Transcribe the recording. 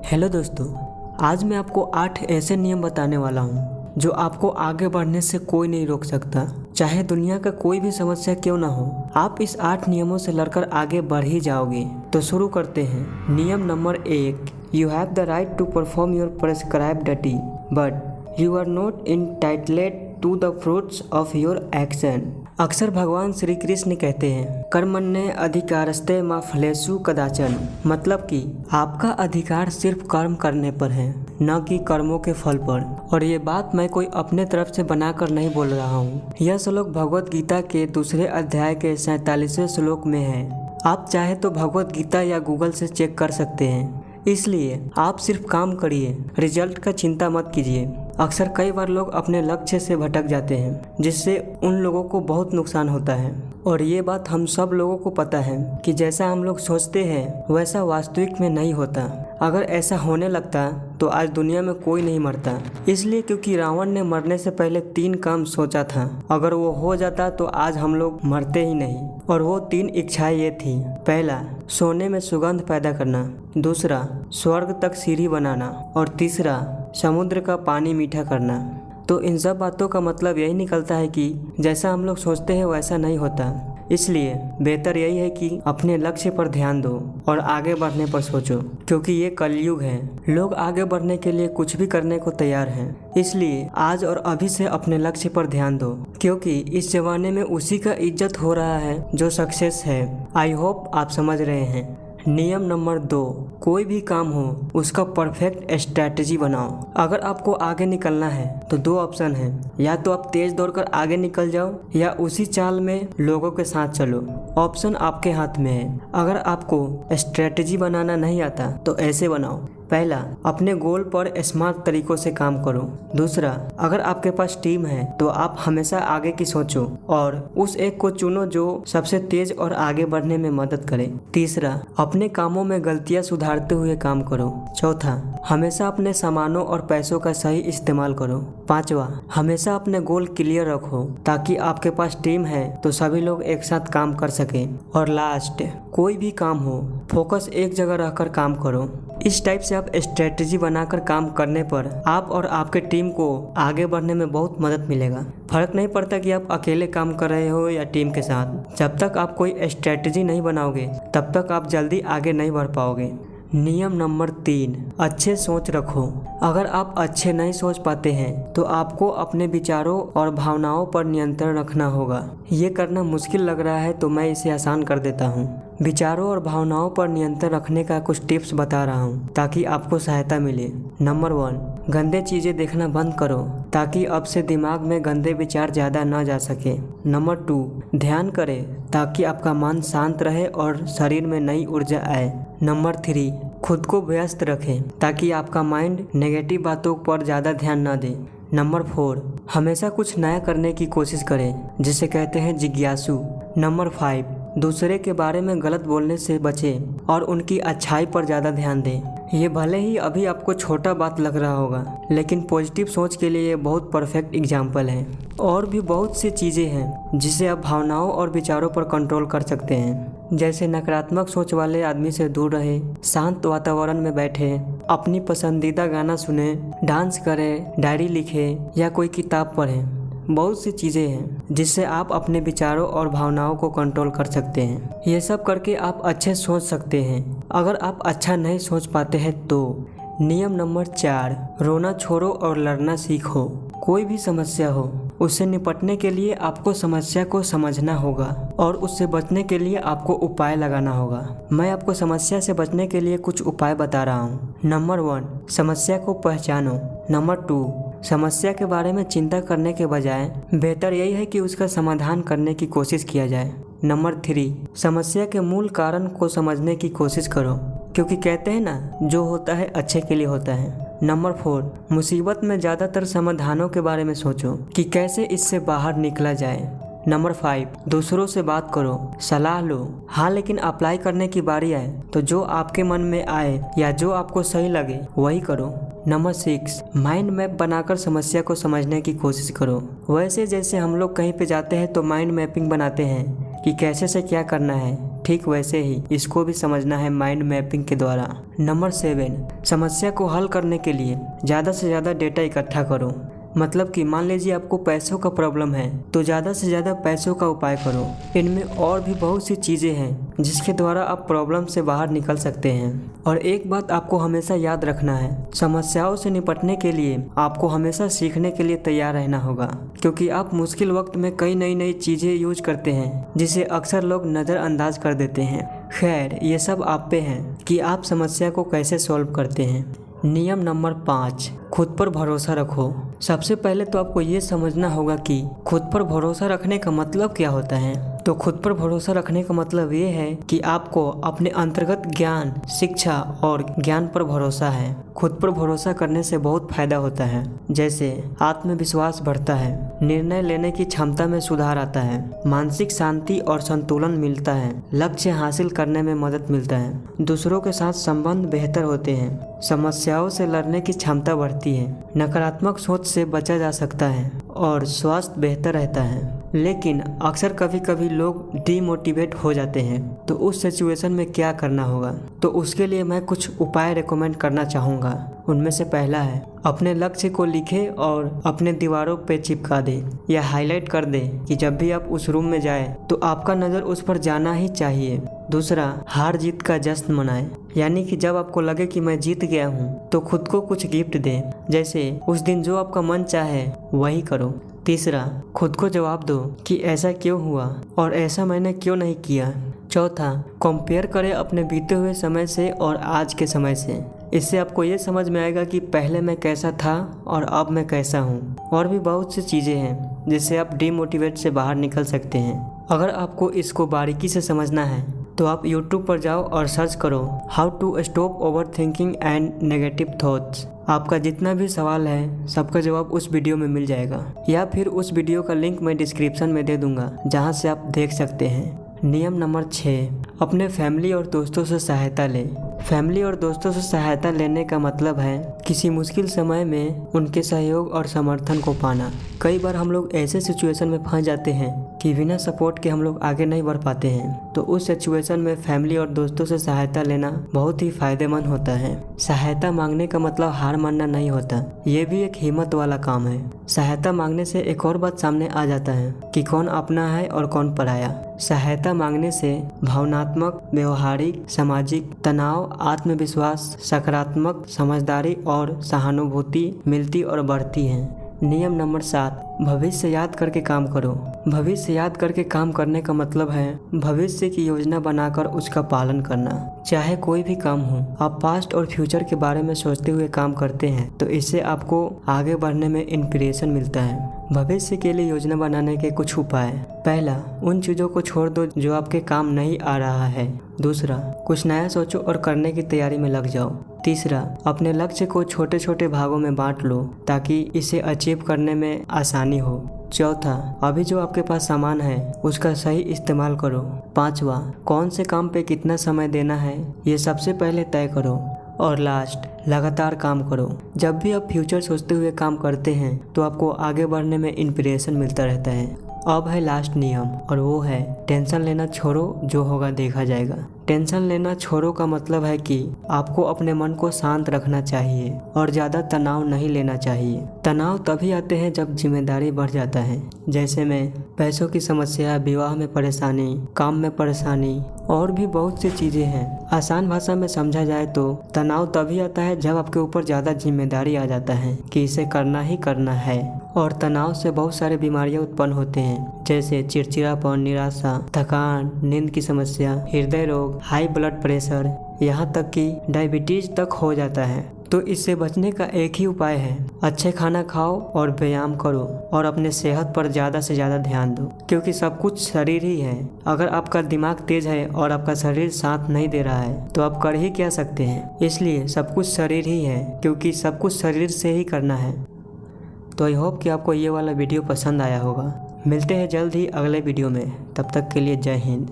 Hello दोस्तों, आज मैं आपको 8 ऐसे नियम बताने वाला हूँ जो आपको आगे बढ़ने से कोई नहीं रोक सकता। चाहे दुनिया का कोई भी समस्या क्यों ना हो, आप इस 8 नियमों से लड़कर आगे बढ़ ही जाओगे। तो शुरू करते हैं। नियम नंबर 1, you have the right to perform your prescribed duty but you are not entitled to the fruits of your action. अक्सर भगवान श्री कृष्ण कहते हैं, कर्मण्ये अधिकारस्ते मा फलेषु कदाचन। मतलब कि आपका अधिकार सिर्फ कर्म करने पर है, न कि कर्मों के फल पर। और ये बात मैं कोई अपने तरफ से बनाकर नहीं बोल रहा हूँ। यह श्लोक भगवत गीता के दूसरे अध्याय के 47वें श्लोक में है। आप चाहे तो भगवत गीता या गूगल से चेक कर सकते हैं। इसलिए आप सिर्फ काम करिए, रिजल्ट का चिंता मत कीजिए। अक्सर कई बार लोग अपने लक्ष्य से भटक जाते हैं, जिससे उन लोगों को बहुत नुकसान होता है। और ये बात हम सब लोगों को पता है कि जैसा हम लोग सोचते हैं वैसा वास्तविक में नहीं होता। अगर ऐसा होने लगता तो आज दुनिया में कोई नहीं मरता। इसलिए क्योंकि रावण ने मरने से पहले 3 काम सोचा था। अगर वो हो जाता तो आज हम लोग मरते ही नहीं। और वो 3 इच्छाएं ये थी। पहला, सोने में सुगंध पैदा करना। दूसरा, स्वर्ग तक सीढ़ी बनाना। और तीसरा, समुद्र का पानी मीठा करना। तो इन सब बातों का मतलब यही निकलता है कि जैसा हम लोग सोचते हैं वैसा नहीं होता। इसलिए बेहतर यही है कि अपने लक्ष्य पर ध्यान दो और आगे बढ़ने पर सोचो, क्योंकि ये कलयुग है। लोग आगे बढ़ने के लिए कुछ भी करने को तैयार हैं। इसलिए आज और अभी से अपने लक्ष्य पर ध्यान दो, क्योंकि इस जमाने में उसी का इज्जत हो रहा है जो सक्सेस है। आई होप आप समझ रहे हैं। नियम नंबर 2, कोई भी काम हो उसका परफेक्ट स्ट्रैटेजी बनाओ। अगर आपको आगे निकलना है तो 2 ऑप्शन हैं, या तो आप तेज दौड़कर आगे निकल जाओ या उसी चाल में लोगों के साथ चलो। ऑप्शन आपके हाथ में है। अगर आपको स्ट्रैटेजी बनाना नहीं आता तो ऐसे बनाओ। पहला, अपने गोल पर स्मार्ट तरीकों से काम करो। दूसरा, अगर आपके पास टीम है तो आप हमेशा आगे की सोचो और उस एक को चुनो जो सबसे तेज और आगे बढ़ने में मदद करे। तीसरा, अपने कामों में गलतियां सुधारते हुए काम करो। चौथा, हमेशा अपने सामानों और पैसों का सही इस्तेमाल करो। पांचवा, हमेशा अपने गोल क्लियर रखो ताकि आपके पास टीम है तो सभी लोग एक साथ काम कर सके। और लास्ट, कोई भी काम हो फोकस एक जगह रहकर काम करो। इस टाइप से आप स्ट्रेटजी बनाकर काम करने पर आप और आपके टीम को आगे बढ़ने में बहुत मदद मिलेगा। फर्क नहीं पड़ता कि आप अकेले काम कर रहे हो या टीम के साथ। जब तक आप कोई स्ट्रेटजी नहीं बनाओगे तब तक आप जल्दी आगे नहीं बढ़ पाओगे। नियम नंबर 3, अच्छे सोच रखो। अगर आप अच्छे नहीं सोच पाते हैं तो आपको अपने विचारों और भावनाओं पर नियंत्रण रखना होगा। ये करना मुश्किल लग रहा है तो मैं इसे आसान कर देता हूँ। विचारों और भावनाओं पर नियंत्रण रखने का कुछ टिप्स बता रहा हूँ ताकि आपको सहायता मिले। नंबर 1, गंदे चीजें देखना बंद करो ताकि अब से दिमाग में गंदे विचार ज्यादा न जा सके। नंबर 2, ध्यान करें ताकि आपका मन शांत रहे और शरीर में नई ऊर्जा आए। नंबर 3, खुद को व्यस्त रखें ताकि आपका माइंड नेगेटिव बातों पर ज्यादा ध्यान न दे। नंबर 4, हमेशा कुछ नया करने की कोशिश करें जिसे कहते हैं जिज्ञासु। नंबर 5, दूसरे के बारे में गलत बोलने से बचें और उनकी अच्छाई पर ज़्यादा ध्यान दें। ये भले ही अभी आपको छोटा बात लग रहा होगा, लेकिन पॉजिटिव सोच के लिए ये बहुत परफेक्ट एग्जाम्पल है। और भी बहुत सी चीज़ें हैं जिससे आप भावनाओं और विचारों पर कंट्रोल कर सकते हैं। जैसे नकारात्मक सोच वाले आदमी से दूर रहे, शांत वातावरण में बैठे, अपनी पसंदीदा गाना सुने, डांस करें, डायरी लिखें या कोई किताब पढ़ें। बहुत सी चीज़ें हैं जिससे आप अपने विचारों और भावनाओं को कंट्रोल कर सकते हैं। ये सब करके आप अच्छे सोच सकते हैं। अगर आप अच्छा नहीं सोच पाते हैं तो नियम नंबर 4, रोना छोड़ो और लड़ना सीखो। कोई भी समस्या हो उससे निपटने के लिए आपको समस्या को समझना होगा और उससे बचने के लिए आपको उपाय लगाना होगा। मैं आपको समस्या से बचने के लिए कुछ उपाय बता रहा हूँ। नंबर 1, समस्या को पहचानो। नंबर 2, समस्या के बारे में चिंता करने के बजाय बेहतर यही है कि उसका समाधान करने की कोशिश किया जाए। नंबर 3, समस्या के मूल कारण को समझने की कोशिश करो, क्योंकि कहते हैं ना, जो होता है अच्छे के लिए होता है। नंबर 4, मुसीबत में ज़्यादातर समाधानों के बारे में सोचो कि कैसे इससे बाहर निकला जाए। नंबर 5, दूसरों से बात करो, सलाह लो। हाँ, लेकिन अप्लाई करने की बारी आए तो जो आपके मन में आए या जो आपको सही लगे वही करो। नंबर 6, माइंड मैप बनाकर समस्या को समझने की कोशिश करो। वैसे जैसे हम लोग कहीं पे जाते हैं तो माइंड मैपिंग बनाते हैं कि कैसे से क्या करना है, ठीक वैसे ही इसको भी समझना है माइंड मैपिंग के द्वारा। नंबर 7, समस्या को हल करने के लिए ज़्यादा से ज़्यादा डेटा इकट्ठा करो। मतलब कि मान लीजिए आपको पैसों का प्रॉब्लम है तो ज़्यादा से ज़्यादा पैसों का उपाय करो। इनमें और भी बहुत सी चीज़ें हैं जिसके द्वारा आप प्रॉब्लम से बाहर निकल सकते हैं। और एक बात आपको हमेशा याद रखना है, समस्याओं से निपटने के लिए आपको हमेशा सीखने के लिए तैयार रहना होगा, क्योंकि आप मुश्किल वक्त में कई नई चीज़ें यूज करते हैं जिसे अक्सर लोग नज़रअंदाज कर देते हैं। खैर, ये सब आप पे है कि आप समस्या को कैसे सॉल्व करते हैं। नियम नंबर 5, खुद पर भरोसा रखो। सबसे पहले तो आपको ये समझना होगा कि खुद पर भरोसा रखने का मतलब क्या होता है। तो खुद पर भरोसा रखने का मतलब ये है कि आपको अपने अंतर्गत ज्ञान, शिक्षा और ज्ञान पर भरोसा है। खुद पर भरोसा करने से बहुत फायदा होता है, जैसे आत्मविश्वास बढ़ता है, निर्णय लेने की क्षमता में सुधार आता है, मानसिक शांति और संतुलन मिलता है, लक्ष्य हासिल करने में मदद मिलता है, दूसरों के साथ संबंध बेहतर होते हैं, समस्याओं से लड़ने की क्षमता बढ़ती है, नकारात्मक सोच से बचा जा सकता है और स्वास्थ्य बेहतर रहता है। लेकिन अक्सर कभी कभी लोग डीमोटिवेट हो जाते हैं, तो उस सिचुएशन में क्या करना होगा? तो उसके लिए मैं कुछ उपाय रेकमेंड करना चाहूँगा। उनमें से पहला है, अपने लक्ष्य को लिखे और अपने दीवारों पे चिपका दे या हाईलाइट कर दे कि जब भी आप उस रूम में जाए तो आपका नज़र उस पर जाना ही चाहिए। दूसरा, हार जीत का जश्न मनाएं, यानी कि जब आपको लगे कि मैं जीत गया हूँ तो खुद को कुछ गिफ्ट दें, जैसे उस दिन जो आपका मन चाहे वही करो। तीसरा, खुद को जवाब दो कि ऐसा क्यों हुआ और ऐसा मैंने क्यों नहीं किया। चौथा, कंपेयर करें अपने बीते हुए समय से और आज के समय से। इससे आपको ये समझ में आएगा कि पहले मैं कैसा था और अब मैं कैसा हूँ। और भी बहुत सी चीज़ें हैं जिससे आप डीमोटिवेट से बाहर निकल सकते हैं। अगर आपको इसको बारीकी से समझना है तो आप YouTube पर जाओ और सर्च करो how to stop overthinking and negative thoughts. आपका जितना भी सवाल है सबका जवाब उस वीडियो में मिल जाएगा, या फिर उस वीडियो का लिंक मैं डिस्क्रिप्शन में दे दूंगा जहां से आप देख सकते हैं। नियम नंबर 6, अपने फैमिली और दोस्तों से सहायता लें। फैमिली और दोस्तों से सहायता लेने का मतलब है किसी मुश्किल समय में उनके सहयोग और समर्थन को पाना। कई बार हम लोग ऐसे सिचुएशन में फंस जाते हैं कि बिना सपोर्ट के हम लोग आगे नहीं बढ़ पाते हैं, तो उस सिचुएशन में फैमिली और दोस्तों से सहायता लेना बहुत ही फायदेमंद होता है। सहायता मांगने का मतलब हार मानना नहीं होता, ये भी एक हिम्मत वाला काम है। सहायता मांगने से एक और बात सामने आ जाता है कि कौन अपना है और कौन पराया। सहायता मांगने से भावनात्मक, व्यवहारिक, सामाजिक तनाव, आत्मविश्वास, सकारात्मक समझदारी और सहानुभूति मिलती और बढ़ती है। नियम नंबर 7, भविष्य याद करके काम करो। भविष्य याद करके काम करने का मतलब है भविष्य की योजना बनाकर उसका पालन करना। चाहे कोई भी काम हो, आप पास्ट और फ्यूचर के बारे में सोचते हुए काम करते हैं तो इससे आपको आगे बढ़ने में इंस्पिरेशन मिलता है। भविष्य के लिए योजना बनाने के कुछ उपाय। पहला, उन चीज़ों को छोड़ दो जो आपके काम नहीं आ रहा है। दूसरा, कुछ नया सोचो और करने की तैयारी में लग जाओ। तीसरा, अपने लक्ष्य को छोटे छोटे भागों में बांट लो ताकि इसे अचीव करने में आसानी हो। चौथा, अभी जो आपके पास सामान है उसका सही इस्तेमाल करो। पांचवा, कौन से काम पे कितना समय देना है ये सबसे पहले तय करो। और लास्ट, लगातार काम करो। जब भी आप फ्यूचर सोचते हुए काम करते हैं तो आपको आगे बढ़ने में इंस्पिरेशन मिलता रहता है। अब है लास्ट नियम, और वो है टेंशन लेना छोड़ो, जो होगा देखा जाएगा। टेंशन लेना छोड़ो का मतलब है कि आपको अपने मन को शांत रखना चाहिए और ज़्यादा तनाव नहीं लेना चाहिए। तनाव तभी आते हैं जब जिम्मेदारी बढ़ जाता है, जैसे में पैसों की समस्या, विवाह में परेशानी, काम में परेशानी और भी बहुत सी चीज़ें हैं। आसान भाषा में समझा जाए तो तनाव तभी आता है जब आपके ऊपर ज़्यादा जिम्मेदारी आ जाता है कि इसे करना ही करना है। और तनाव से बहुत सारी बीमारियां उत्पन्न होते हैं, जैसे चिड़चिड़ापन, निराशा, थकान, नींद की समस्या, हृदय रोग, हाई ब्लड प्रेशर, यहाँ तक कि डायबिटीज तक हो जाता है। तो इससे बचने का एक ही उपाय है, अच्छे खाना खाओ और व्यायाम करो और अपने सेहत पर ज़्यादा से ज़्यादा ध्यान दो, क्योंकि सब कुछ शरीर ही है। अगर आपका दिमाग तेज है और आपका शरीर साथ नहीं दे रहा है तो आप कर ही क्या सकते हैं। इसलिए सब कुछ शरीर ही है, क्योंकि सब कुछ शरीर से ही करना है। तो आई होप कि आपको ये वाला वीडियो पसंद आया होगा। मिलते हैं जल्द ही अगले वीडियो में, तब तक के लिए जय हिंद।